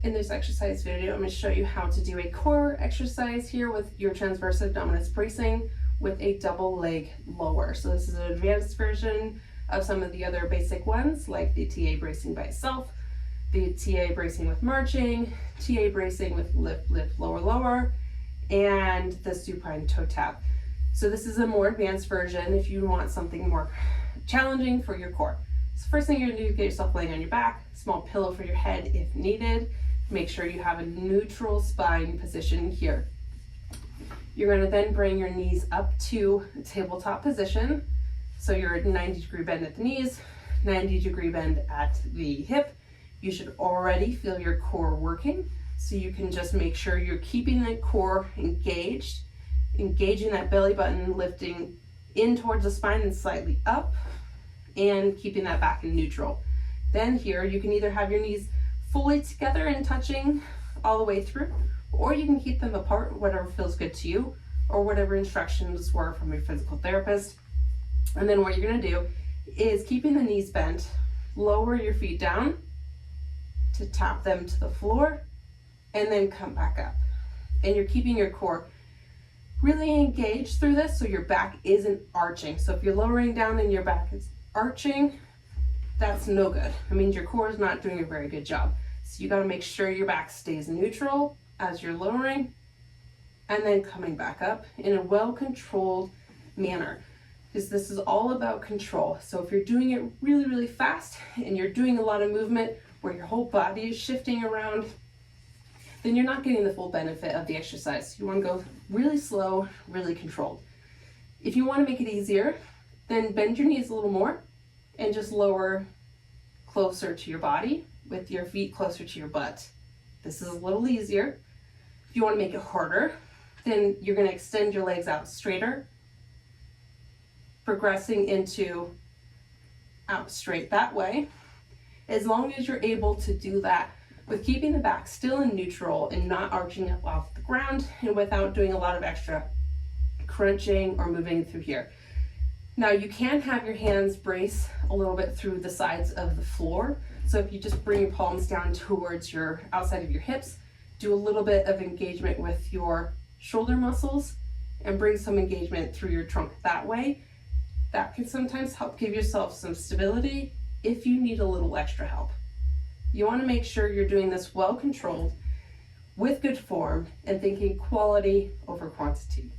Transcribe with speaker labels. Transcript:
Speaker 1: In this exercise video, I'm going to show you how to do a core exercise here with your transverse abdominis bracing with a double leg lower. So this is an advanced version of some of the other basic ones, like the TA bracing by itself, the TA bracing with marching, TA bracing with lift, lift, lower, lower, and the supine toe tap. So this is a more advanced version if you want something more challenging for your core. So first thing you're going to do is get yourself laying on your back, small pillow for your head if needed. Make sure you have a neutral spine position here. You're going to then bring your knees up to a tabletop position. So you're at 90-degree bend at the knees, 90-degree bend at the hip. You should already feel your core working. So you can just make sure you're keeping that core engaged, engaging that belly button, lifting in towards the spine and slightly up, and keeping that back in neutral. Then here you can either have your knees fully together and touching all the way through, or you can keep them apart, whatever feels good to you, or whatever instructions were from your physical therapist. And then what you're going to do is, keeping the knees bent, lower your feet down to tap them to the floor, and then come back up. And you're keeping your core really engaged through this, so your back isn't arching. So if you're lowering down and your back is arching, that's no good. It means your core is not doing a very good job. So you got to make sure your back stays neutral as you're lowering and then coming back up in a well-controlled manner, because this is all about control. So if you're doing it really, really fast and you're doing a lot of movement where your whole body is shifting around, then you're not getting the full benefit of the exercise. You want to go really slow, really controlled. If you want to make it easier, then bend your knees a little more and just lower closer to your body with your feet closer to your butt. This is a little easier. If you want to make it harder, then you're going to extend your legs out straighter, progressing into out straight that way. As long as you're able to do that with keeping the back still in neutral and not arching up off the ground, and without doing a lot of extra crunching or moving through here. Now you can have your hands brace a little bit through the sides of the floor. So if you just bring your palms down towards your outside of your hips, do a little bit of engagement with your shoulder muscles and bring some engagement through your trunk that way. That can sometimes help give yourself some stability if you need a little extra help. You want to make sure you're doing this well controlled with good form and thinking quality over quantity.